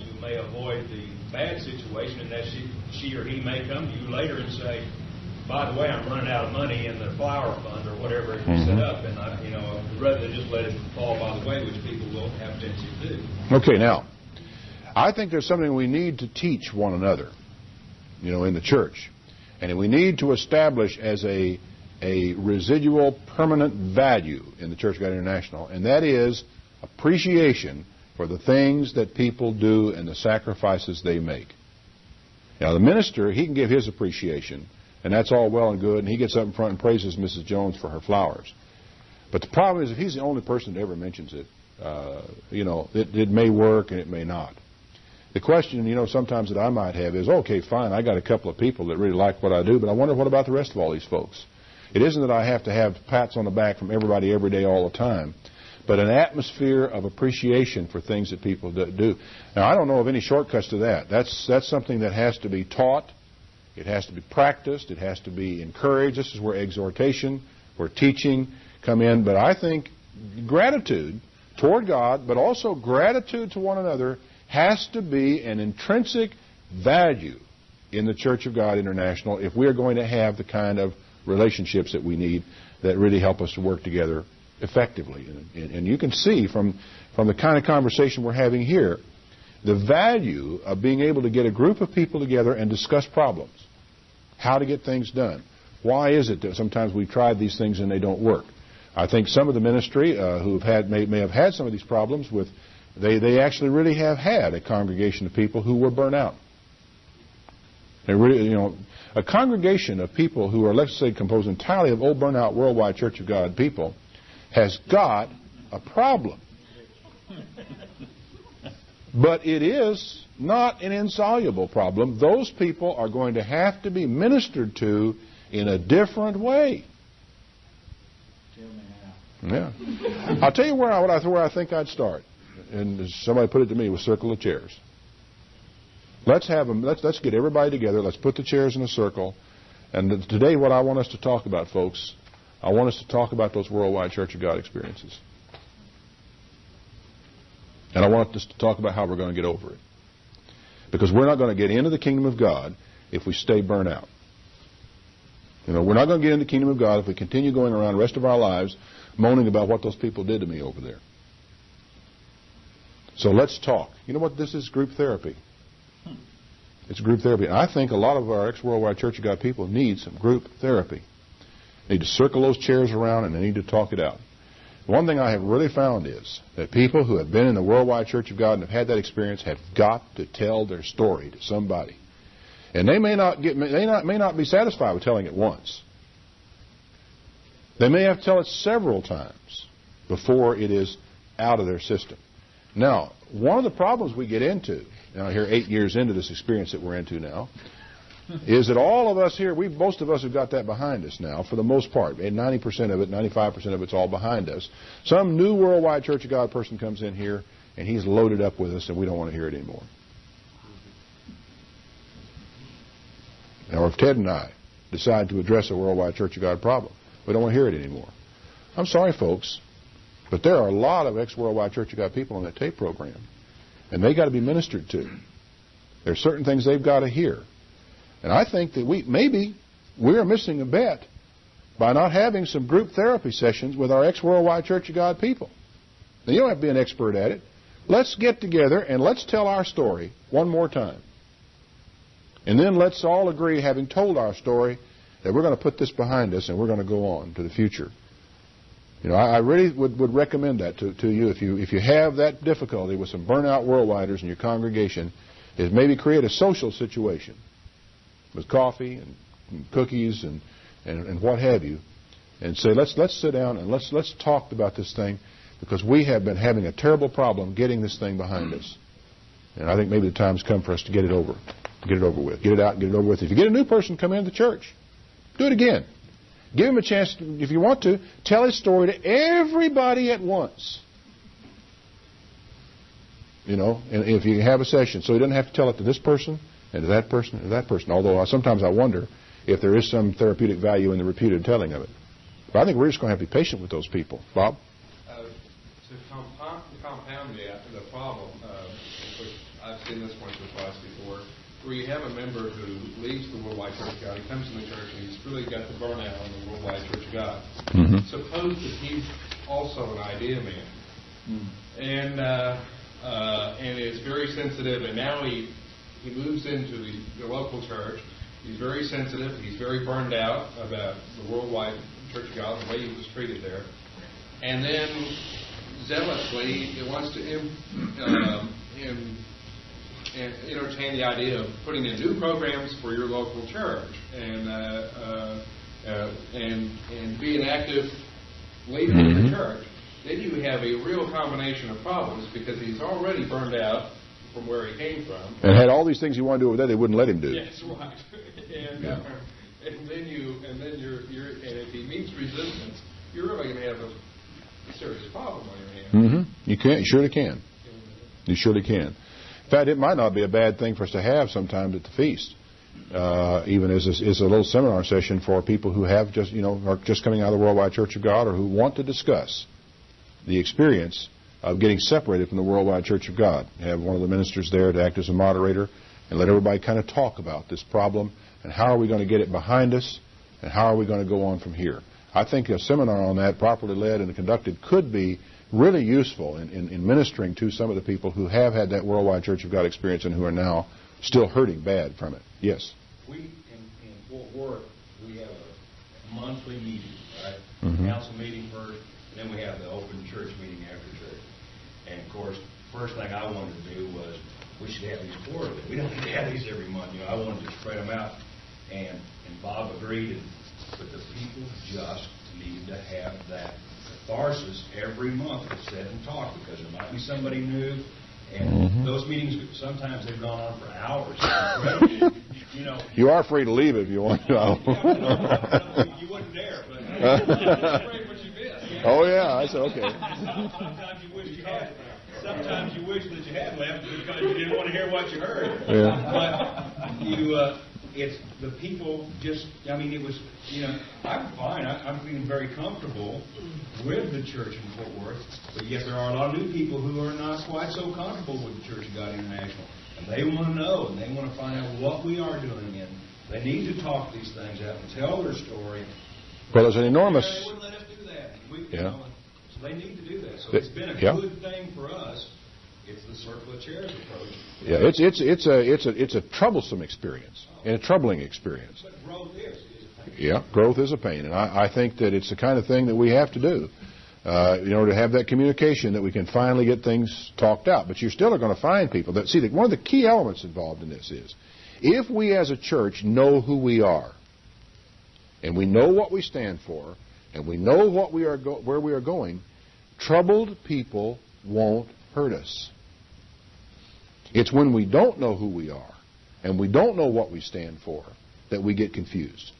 you may avoid the bad situation, and that she or he may come to you later and say, by the way, I'm running out of money in the flower fund or whatever it was set up, and rather than just let it fall by the way, which people will have a tendency to do. Okay, now, I think there's something we need to teach one another, in the church, and we need to establish as a residual permanent value in the Church of God International, and that is appreciation for the things that people do and the sacrifices they make. Now, the minister, he can give his appreciation, and that's all well and good, and he gets up in front and praises Mrs. Jones for her flowers. But the problem is, if he's the only person that ever mentions it, it may work and it may not. The question, sometimes that I might have is, okay, fine, I got a couple of people that really like what I do, but I wonder what about the rest of all these folks? It isn't that I have to have pats on the back from everybody every day all the time, but an atmosphere of appreciation for things that people do. Now, I don't know of any shortcuts to that. That's something that has to be taught. It has to be practiced. It has to be encouraged. This is where exhortation, where teaching come in. But I think gratitude toward God, but also gratitude to one another, has to be an intrinsic value in the Church of God International if we are going to have the kind of relationships that we need that really help us to work together effectively. And you can see from the kind of conversation we're having here, the value of being able to get a group of people together and discuss problems, how to get things done. Why is it that sometimes we've tried these things and they don't work? I think some of the ministry who may have had some of these problems with, they actually really have had a congregation of people who were burnt out. They really, a congregation of people who are, let's say, composed entirely of old burnt-out worldwide Church of God people has got a problem. But it is not an insoluble problem. Those people are going to have to be ministered to in a different way. Yeah. I'll tell you where I think I'd start. And somebody put it to me, with circle of chairs. Let's get everybody together. Let's put the chairs in a circle. And today what I want us to talk about, folks, I want us to talk about those worldwide Church of God experiences. And I want us to talk about how we're going to get over it. Because we're not going to get into the kingdom of God if we stay burnt out. We're not going to get into the kingdom of God if we continue going around the rest of our lives moaning about what those people did to me over there. So let's talk. You know what this is? Group therapy. It's group therapy. And I think a lot of our ex-Worldwide Church of God people need some group therapy. They need to circle those chairs around and they need to talk it out. One thing I have really found is that people who have been in the Worldwide Church of God and have had that experience have got to tell their story to somebody. And they may not be satisfied with telling it once. They may have to tell it several times before it is out of their system. Now, one of the problems we get into, here 8 years into this experience that we're into now, is that all of us here, most of us have got that behind us now, for the most part. 90% of it, 95% of it's all behind us. Some new Worldwide Church of God person comes in here, and he's loaded up with us, and we don't want to hear it anymore. Now, if Ted and I decide to address a Worldwide Church of God problem, we don't want to hear it anymore. I'm sorry, folks, but there are a lot of ex-Worldwide Church of God people on that tape program, and they got to be ministered to. There are certain things they've got to hear. And I think that we're missing a bet by not having some group therapy sessions with our ex-Worldwide Church of God people. Now, you don't have to be an expert at it. Let's get together and let's tell our story one more time. And then let's all agree, having told our story, that we're going to put this behind us and we're going to go on to the future. I really would recommend that to you. If you have that difficulty with some burnout worldwiders in your congregation, is maybe create a social situation with coffee and cookies and what have you, and say let's sit down and let's talk about this thing, because we have been having a terrible problem getting this thing behind us, and I think maybe the time's come for us to get it over with, get it out, and get it over with. If you get a new person come into the church, do it again. Give him a chance, if you want to, tell his story to everybody at once. And if you have a session, so he doesn't have to tell it to this person and to that person and to that person. Although sometimes I wonder if there is some therapeutic value in the repeated telling of it. But I think we're just going to have to be patient with those people. Bob? To compound the problem, which I've seen this once or twice before, where you have a member who leaves the Worldwide Church of God, he comes to the church and he's really got the burnout on the Worldwide Church of God. Mm-hmm. Suppose that he's also an idea man, and is very sensitive, and now he moves into the local church. He's very sensitive. He's very burned out about the Worldwide Church of God, the way he was treated there, and then zealously he wants to entertain the idea of putting in new programs for your local church and be an active leader in the church. Then you have a real combination of problems, because he's already burned out from where he came from, and had all these things he wanted to do over there they wouldn't let him do. Yes, right. And if he meets resistance, you're really going to have a serious problem on your hands. Mm-hmm. You surely can. You surely can. In fact, it might not be a bad thing for us to have sometimes at the feast, even as a little seminar session for people who have are just coming out of the Worldwide Church of God, or who want to discuss the experience of getting separated from the Worldwide Church of God. Have one of the ministers there to act as a moderator and let everybody kind of talk about this problem and how are we going to get it behind us and how are we going to go on from here. I think a seminar on that, properly led and conducted, could be really useful in ministering to some of the people who have had that Worldwide Church of God experience and who are now still hurting bad from it. Yes? In Fort Worth, we have a monthly meeting, right? council meeting first, and then we have the open church meeting after church. And of course, first thing I wanted to do was we should have these quarterly. We don't need to have these every month. I wanted to spread them out, and Bob agreed. But the people just need to have that catharsis every month to sit and talk, because there might be somebody new. And those meetings, sometimes they've gone on for hours. You are free to leave if you want to. You wouldn't dare, but afraid what you missed. Oh, yeah, I said, okay. Sometimes you wish you had. Sometimes you wish that you had left because you didn't want to hear what you heard. Yeah. But it's the people just, it was, I'm fine. I'm feeling very comfortable with the church in Fort Worth, but yet there are a lot of new people who are not quite so comfortable with the Church of God International. And they want to know, and they want to find out what we are doing, and they need to talk these things out and tell their story. Well, there's an enormous... They wouldn't let us do that. So they need to do that. So it's been a good thing for us. It's the circle of chairs approach. Yeah, it's a troublesome experience and a troubling experience. But growth is a pain. Yeah, growth is a pain, and I think that it's the kind of thing that we have to do in order to have that communication, that we can finally get things talked out. But you still are going to find people that see that one of the key elements involved in this is if we as a church know who we are, and we know what we stand for, and we know what we are where we are going, troubled people won't hurt us. It's when we don't know who we are and we don't know what we stand for that we get confused,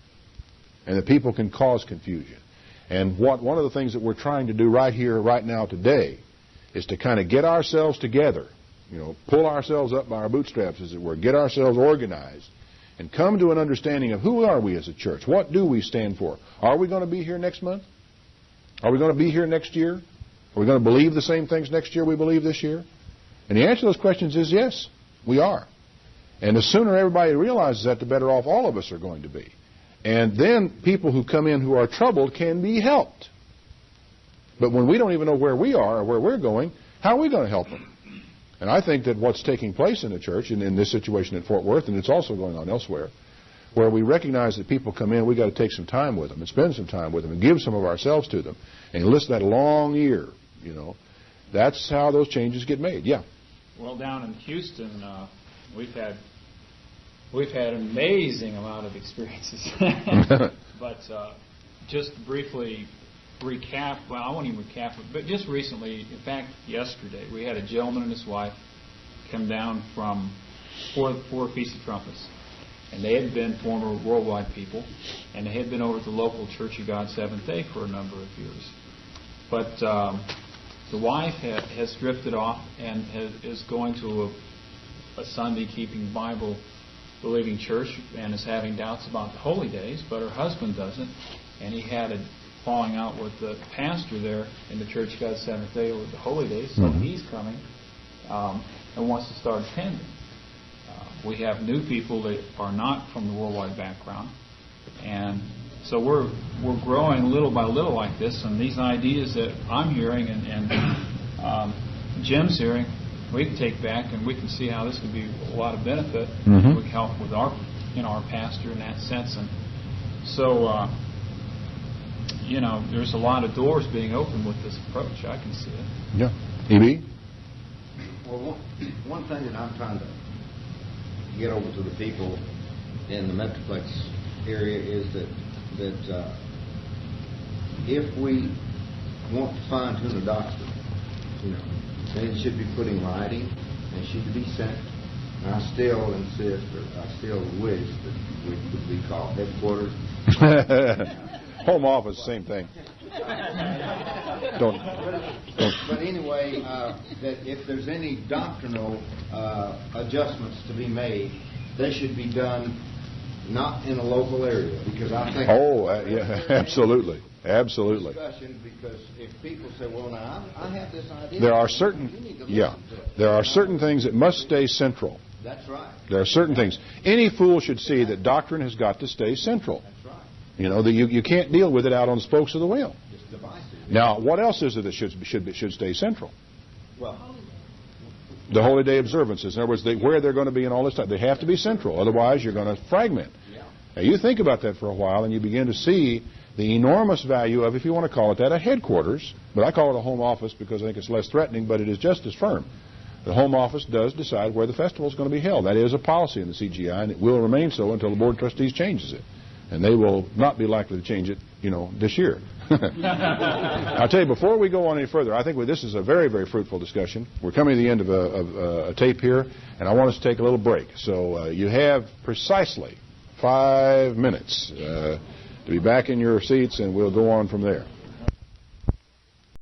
and that people can cause confusion. And one of the things that we're trying to do right here, right now, today, is to kind of get ourselves together, pull ourselves up by our bootstraps, as it were, get ourselves organized, and come to an understanding of who are we as a church. What do we stand for? Are we going to be here next month? Are we going to be here next year? Are we going to believe the same things next year we believe this year? And the answer to those questions is yes, we are. And the sooner everybody realizes that, the better off all of us are going to be. And then people who come in who are troubled can be helped. But when we don't even know where we are or where we're going, how are we going to help them? And I think that what's taking place in the church, and in this situation at Fort Worth, and it's also going on elsewhere, where we recognize that people come in, we've got to take some time with them and spend some time with them and give some of ourselves to them and listen that long ear, That's how those changes get made. Yeah. Well, down in Houston, we've had an amazing amount of experiences. But just briefly recap, well, I won't even recap it, but just recently, in fact, yesterday, we had a gentleman and his wife come down from four Feast of Trumpets. And they had been former worldwide people, and they had been over at the local Church of God Seventh-day for a number of years. But the wife has drifted off and is going to a Sunday-keeping, Bible-believing church and is having doubts about the holy days, but her husband doesn't. And he had a falling out with the pastor there in the Church of God Seventh-day over the holy days, so he's coming and wants to start attending. We have new people that are not from the worldwide background, and so we're growing little by little like this. And these ideas that I'm hearing and Jim's hearing, we can take back and we can see how this could be a lot of benefit. We can help with our pastor in that sense, and so there's a lot of doors being opened with this approach. I can see it. Yeah. E.B.? Well, one thing that I'm trying to get over to the people in the Metroplex area is that if we want to fine-tune a doctrine, then it should be put in writing and should be sent. And I still insist, or I still wish that we could be called headquarters. Home office, same thing. Don't. But anyway, that if there's any doctrinal adjustments to be made, they should be done not in a local area, because I think. Yeah, absolutely, absolutely. Discussion, because if people say, "Well, now I have this idea," there are certain, there are certain things that must stay central. That's right. There are certain things. Any fool should see that doctrine has got to stay central. That's right. That you can't deal with it out on the spokes of the wheel. It's divisive. Now, what else is it that should stay central? Well, the holy day observances. In other words, where they're going to be and all this stuff. They have to be central. Otherwise, you're going to fragment. Yeah. Now, you think about that for a while, and you begin to see the enormous value of, if you want to call it that, a headquarters, but I call it a home office because I think it's less threatening, but it is just as firm. The home office does decide where the festival is going to be held. That is a policy in the CGI, and it will remain so until the Board of Trustees changes it. And they will not be likely to change it, this year. I'll tell you, before we go on any further, I think this is a very, very fruitful discussion. We're coming to the end of a tape here, and I want us to take a little break. So you have precisely 5 minutes to be back in your seats, and we'll go on from there.